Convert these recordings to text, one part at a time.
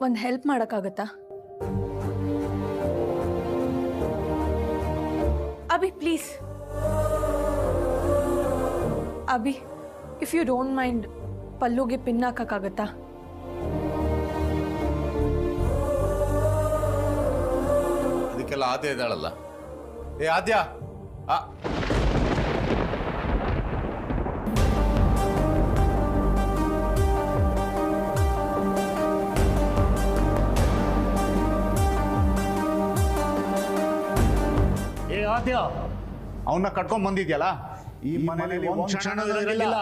ಒಂದು ಹೆಲ್ಪ್ ಮಾಡೋಕ್ಕಾಗತ್ತಾ? Abhi please, Abhi if you don't mind ಪಲ್ಲುಗೆ ಪಿನ್ ಹಾಕೋಕ್ಕಾಗತ್ತಾ? ಅದಕ್ಕೆಲ್ಲ ಆದ್ಯ ಇದ್ದಾಳಲ್ಲ. ಏ ಆದ್ಯ, ಆದ್ಯ ಅವನ್ನ ಕಟ್ಕೊಂಡ್ ಬಂದಿದ್ಯಲ್ಲ, ಈ ಮನೆಯಲ್ಲಿ ಒಂದ್ ಕ್ಷಣ ಇರಲಿಲ್ಲ.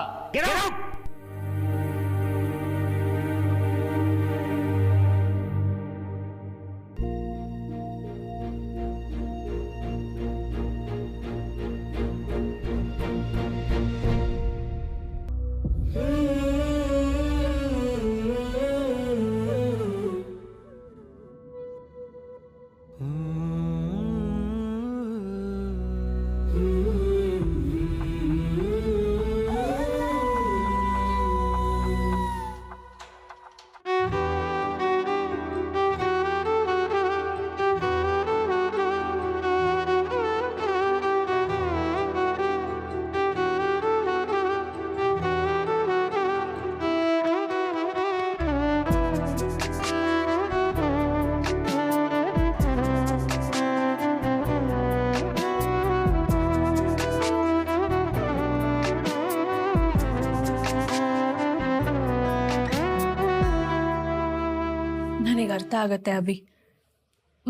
ನನಗೆ ಅರ್ಥ ಆಗತ್ತೆ ಅಭಿ,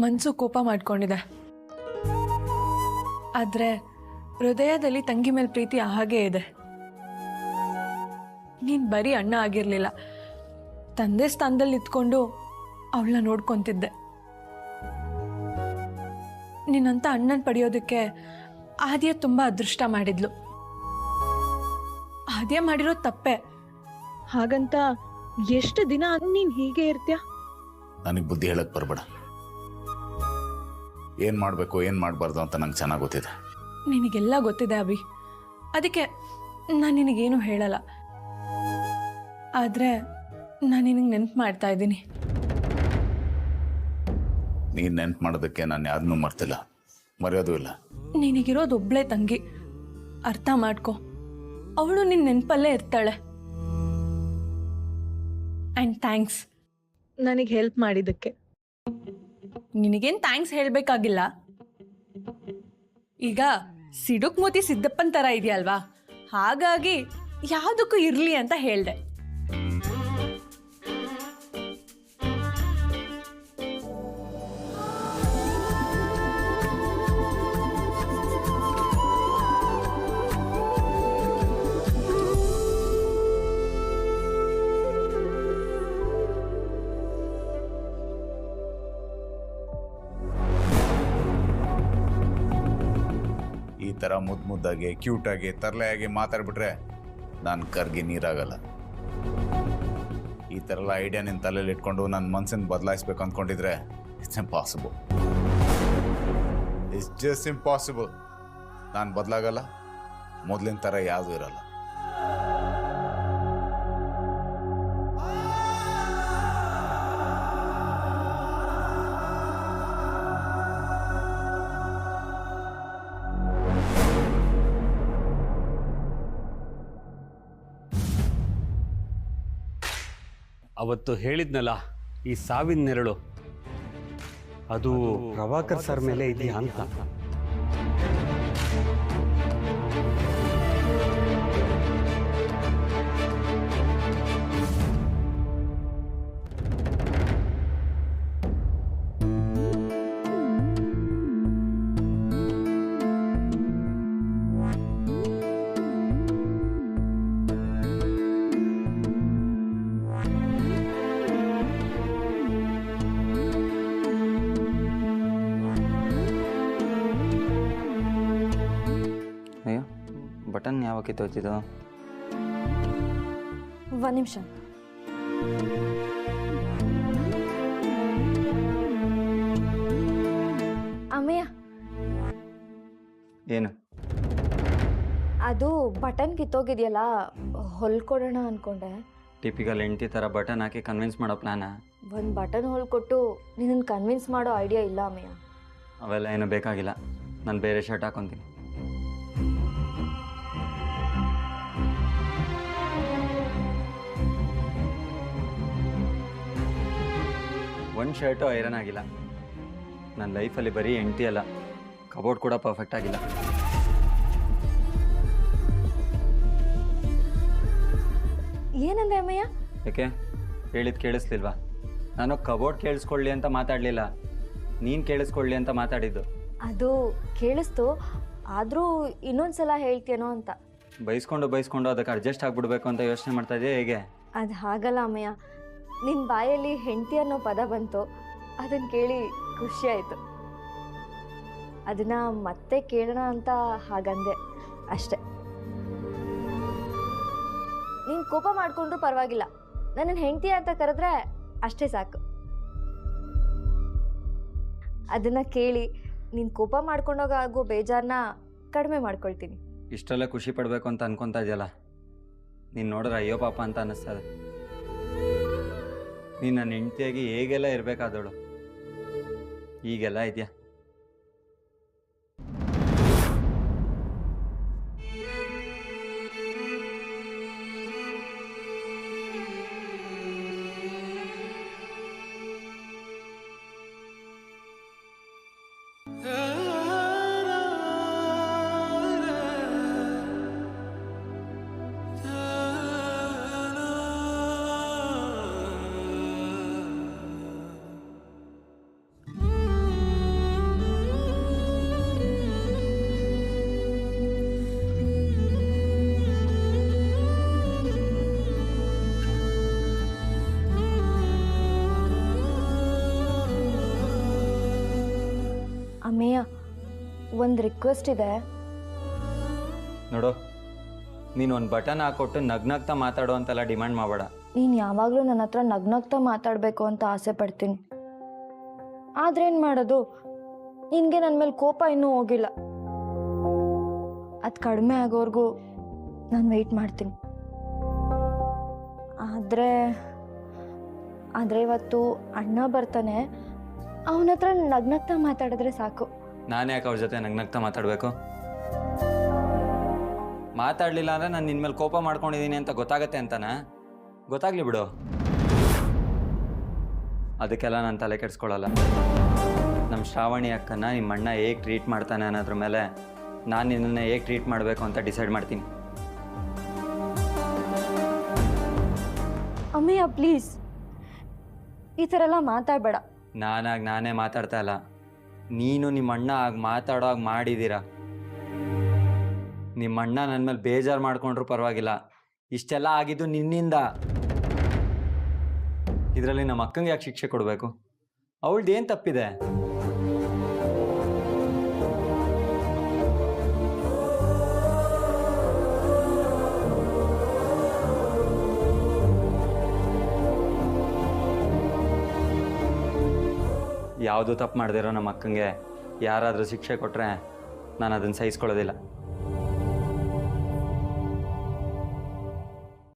ಮನಸ್ಸು ಕೋಪ ಮಾಡ್ಕೊಂಡಿದೆ. ಆದರೆ ಹೃದಯದಲ್ಲಿ ತಂಗಿ ಮೇಲೆ ಪ್ರೀತಿ ಹಾಗೇ ಇದೆ. ನೀನು ಬರೀ ಅಣ್ಣ ಆಗಿರಲಿಲ್ಲ, ತಂದೆ ಸ್ಥಾನದಲ್ಲಿ ನಿಂತ್ಕೊಂಡು ಅವಳನ್ನ ನೋಡ್ಕೊತಿದ್ದೆ. ನಿನ್ನಂತ ಅಣ್ಣನ ಪಡೆಯೋದಕ್ಕೆ ಆದ್ಯ ತುಂಬ ಅದೃಷ್ಟ ಮಾಡಿದ್ಲು. ಆದ್ಯ ಮಾಡಿರೋದು ತಪ್ಪೆ, ಹಾಗಂತ ಎಷ್ಟು ದಿನ ನೀನು ಹೀಗೆ ಇರ್ತೀಯ? ನನಗೆ ಬುದ್ಧಿ ಹೇಳಕ್ ಬರಬೇಡ. ಏನು ಮಾಡಬೇಕು ಏನು ಮಾಡಬಾರ್ದು ಅಂತ ನಂಗೆ ಚೆನ್ನಾಗಿ ಗೊತ್ತಿದೆ. ನಿನಗೆಲ್ಲ ಗೊತ್ತಿದೆ ಅಭಿ, ಅದಕ್ಕೆ ನಾನು ನಿನಗೇನು ಹೇಳಲ್ಲ. ಆದರೆ ನಾನು ನಿನಗೆ ನೆನಪು ಮಾಡ್ತಾ ಇದ್ದೀನಿ. ನೀನು ನೆನ್ಪು ಮಾಡೋದಕ್ಕೆ ನಾನು ಯಾರನ್ನೂ ಮರ್ತಿಲ್ಲ, ಮರೆಯೋದು ಇಲ್ಲ. ನಿನಗಿರೋದು ಒಬ್ಳೇ ತಂಗಿ, ಅರ್ಥ ಮಾಡ್ಕೊ. ಅವಳು ನಿನ್ನ ನೆನಪಲ್ಲೇ ಇರ್ತಾಳೆ. ಆ್ಯಂಡ್ ಥ್ಯಾಂಕ್ಸ್ ನನಗೆ ಹೆಲ್ಪ್ ಮಾಡಿದ್ದಕ್ಕೆ. ನಿನಗೇನು ಥ್ಯಾಂಕ್ಸ್ ಹೇಳಬೇಕಾಗಿಲ್ಲ. ಈಗ ಸಿಡುಕ್ ಮೂತಿ ಸಿದ್ದಪ್ಪನ ಥರ ಇದೆಯಲ್ವಾ, ಹಾಗಾಗಿ ಯಾವುದಕ್ಕೂ ಇರಲಿ ಅಂತ ಹೇಳಿದೆ. ಈ ಥರ ಮುದ್ದಾಗಿ ಕ್ಯೂಟಾಗಿ ತರಲೆಯಾಗಿ ಮಾತಾಡ್ಬಿಟ್ರೆ ನಾನು ಕರ್ಗಿ ನೀರಾಗಲ್ಲ. ಈ ಥರ ಎಲ್ಲ ಐಡಿಯಾ ನಿನ್ನ ತಲೆಯಲ್ಲಿ ಇಟ್ಕೊಂಡು ನನ್ನ ಮನಸ್ಸನ್ನು ಬದಲಾಯಿಸ್ಬೇಕು ಅಂದ್ಕೊಂಡಿದ್ರೆ it's impossible. It's just impossible. ನಾನು ಬದಲಾಗಲ್ಲ, ಮೊದಲಿನ ಥರ ಯಾವುದೂ ಇರಲ್ಲ. ಅವತ್ತು ಹೇಳಿದ್ನಲ್ಲ, ಈ ಸಾವಿನ ನೆರಳು ಅದು ಪ್ರಭಾಕರ್ ಸರ್ ಮೇಲೆ ಇದೆಯಾ ಅಂತ. ಬಟನ್ ಯಾವಾಗ ಕಿತ್ತೋಯ್ತಿದ್ದು? ಒಂದು ನಿಮಿಷ. ಅಮ್ಮಯ್ಯ, ಏನು ಅದು ಬಟನ್ ಕಿತ್ತೋಗಿದೆಯಲ್ಲ, ಹೊಲ್ಕೊಡೋಣ ಅನ್ಕೊಂಡೆ. ಟಿಪಿಕಲ್ ಹೆಂಡ್ತಿ ಥರ ಬಟನ್ ಹಾಕಿ ಕನ್ವಿನ್ಸ್ ಮಾಡೋ ಪ್ಲ್ಯಾನಾ? ಒಂದು ಬಟನ್ ಹೊಲ್ಕೊಟ್ಟು ನಿನ್ನನ್ನು ಕನ್ವಿನ್ಸ್ ಮಾಡೋ ಐಡಿಯಾ ಇಲ್ಲ ಅಮ್ಮಯ್ಯ. ಅವೆಲ್ಲ ಏನೂ ಬೇಕಾಗಿಲ್ಲ, ನಾನು ಬೇರೆ ಶರ್ಟ್ ಹಾಕೊತೀನಿ. ಒಂದು ಶರ್ಟು ಐರನ್ ಆಗಿಲ್ಲ. ನನ್ನ ಲೈಫಲ್ಲಿ ಬರೀ ಹೆಂಡ್ತಿ ಅಲ್ಲ, ಕಬೋರ್ಡ್ ಕೂಡ ಪರ್ಫೆಕ್ಟ್ ಆಗಿಲ್ಲ. ಏನಂದೆ ಅಮ್ಮಯ್ಯ? ಯಾಕೆ ಹೇಳಿದ್ದು ಕೇಳಿಸ್ಲಿಲ್ವಾ? ನಾನು ಕಬೋರ್ಡ್ ಕೇಳಿಸ್ಕೊಳ್ಳಿ ಅಂತ ಮಾತಾಡಲಿಲ್ಲ, ನೀನು ಕೇಳಿಸ್ಕೊಳ್ಳಿ ಅಂತ ಮಾತಾಡಿದ್ದು. ಅದು ಕೇಳಿಸ್ತು, ಆದರೂ ಇನ್ನೊಂದು ಸಲ ಹೇಳ್ತೀನೋ ಅಂತ. ಬೈಸ್ಕೊಂಡು ಅದಕ್ಕೆ ಅಡ್ಜಸ್ಟ್ ಆಗಿಬಿಡ್ಬೇಕು ಅಂತ ಯೋಚನೆ ಮಾಡ್ತಾ ಇದೆಯಾ ಹೇಗೆ? ಅದು ಹಾಗಲ್ಲ ಅಮ್ಮಯ್ಯ, ನಿನ್ನ ಬಾಯಲ್ಲಿ ಹೆಂಡತಿ ಅನ್ನೋ ಪದ ಬಂತು, ಅದನ್ನು ಕೇಳಿ ಖುಷಿ ಆಯಿತು. ಅದನ್ನು ಮತ್ತೆ ಕೇಳೋಣ ಅಂತ ಹಾಗಂದೆ ಅಷ್ಟೆ. ನೀನು ಕೋಪ ಮಾಡಿಕೊಂಡ್ರೂ ಪರವಾಗಿಲ್ಲ, ನನ್ನನ್ನು ಹೆಂಡತಿ ಅಂತ ಕರೆದ್ರೆ ಅಷ್ಟೇ ಸಾಕು. ಅದನ್ನು ಕೇಳಿ ನೀನು ಕೋಪ ಮಾಡ್ಕೊಂಡೋಗ ಆಗೋ ಬೇಜಾರನ್ನ ಕಡಿಮೆ ಮಾಡ್ಕೊಳ್ತೀನಿ. ಇಷ್ಟೆಲ್ಲ ಖುಷಿ ಪಡಬೇಕು ಅಂತ ಅನ್ಕೊತಾ ಇದೆಯಲ್ಲ, ನೀನು ನೋಡಿದ್ರೆ ಅಯ್ಯೋ ಪಾಪ ಅಂತ ಅನ್ನಿಸ್ತದೆ. ನೀನು ನನ್ನ ಹೆಂಡತಿಯಾಗಿ ಹೇಗೆಲ್ಲ ಇರಬೇಕಾದವಳು, ಈಗೆಲ್ಲ ಇದೆಯಾ? ಅಮ್ಮಯ್ಯ, ಒಂದು ರಿಕ್ವೆಸ್ಟ್ ಇದೆ. ನೋಡು, ನೀನು ಒಂದು ಬಟನ್ ಹಾಕೊಟ್ಟು ನಗ್ನಗ್ತಾ ಮಾತಾಡೋ ಅಂತೆಲ್ಲ ಡಿಮ್ಯಾಂಡ್ ಮಾಡಬೇಡ. ನೀನು ಯಾವಾಗಲೂ ನನ್ನ ಹತ್ರ ನಗ್ನಗ್ತಾ ಮಾತಾಡಬೇಕು ಅಂತ ಆಸೆ ಪಡ್ತೀನಿ. ಆದ್ರೇನು ಮಾಡೋದು, ನಿನಗೆ ನನ್ನ ಮೇಲೆ ಕೋಪ ಇನ್ನೂ ಹೋಗಿಲ್ಲ. ಅದು ಕಡಿಮೆ ಆಗೋವರೆಗೂ ನಾನು ವೆಯ್ಟ್ ಮಾಡ್ತೀನಿ. ಆದರೆ ಇವತ್ತು ಅಣ್ಣ ಬರ್ತಾನೆ, ಅವನ ಹತ್ರ ನಗ್ನಗ್ತಾ ಮಾತಾಡಿದ್ರೆ ಸಾಕು. ನಾನು ಯಾಕೆ ಅವ್ರ ಜೊತೆ ನಗ್ನಗ್ತಾ ಮಾತಾಡಬೇಕು? ಮಾತಾಡಲಿಲ್ಲ ಅಂದರೆ ನಾನು ನಿನ್ನ ಮೇಲೆ ಕೋಪ ಮಾಡ್ಕೊಂಡಿದ್ದೀನಿ ಅಂತ ಗೊತ್ತಾಗತ್ತೆ ಅಂತನಾ? ಗೊತ್ತಾಗಲಿ ಬಿಡು, ಅದಕ್ಕೆಲ್ಲ ನಾನು ತಲೆ ಕೆಡಿಸ್ಕೊಳ್ಳಲ್ಲ. ನಮ್ಮ ಶ್ರಾವಣಿ ಅಕ್ಕನ ನಿಮ್ಮ ಅಣ್ಣ ಹೇಗೆ ಟ್ರೀಟ್ ಮಾಡ್ತಾನೆ ಅನ್ನೋದ್ರ ಮೇಲೆ ನಾನು ನಿನ್ನನ್ನು ಹೇಗೆ ಟ್ರೀಟ್ ಮಾಡಬೇಕು ಅಂತ ಡಿಸೈಡ್ ಮಾಡ್ತೀನಿ. ಅಮ್ಮಯ್ಯ ಪ್ಲೀಸ್, ಈ ಥರ ಎಲ್ಲ ಮಾತಾಡಬೇಡ. ನಾನೇ ಮಾತಾಡ್ತಾ ಇಲ್ಲ, ನೀನು ನಿಮ್ಮ ಅಣ್ಣ ಆಗ ಮಾತಾಡೋ ಹಾಗೆ ಮಾಡಿದ್ದೀರಾ. ನಿಮ್ಮ ಅಣ್ಣ ನನ್ನ ಮೇಲೆ ಬೇಜಾರು ಮಾಡ್ಕೊಂಡ್ರು ಪರವಾಗಿಲ್ಲ, ಇಷ್ಟೆಲ್ಲ ಆಗಿದ್ದು ನಿನ್ನಿಂದ. ಇದರಲ್ಲಿ ನಮ್ಮ ಅಕ್ಕಂಗೆ ಯಾಕೆ ಶಿಕ್ಷೆ ಕೊಡಬೇಕು? ಅವಳ್ದು ಏನು ತಪ್ಪಿದೆ? ಯಾವುದು ತಪ್ಪು ಮಾಡದಿರೋ ನಮ್ಮ ಅಕ್ಕಂಗೆ ಯಾರಾದರೂ ಶಿಕ್ಷೆ ಕೊಟ್ಟರೆ ನಾನು ಅದನ್ನು ಸಹಿಸ್ಕೊಳ್ಳೋದಿಲ್ಲ.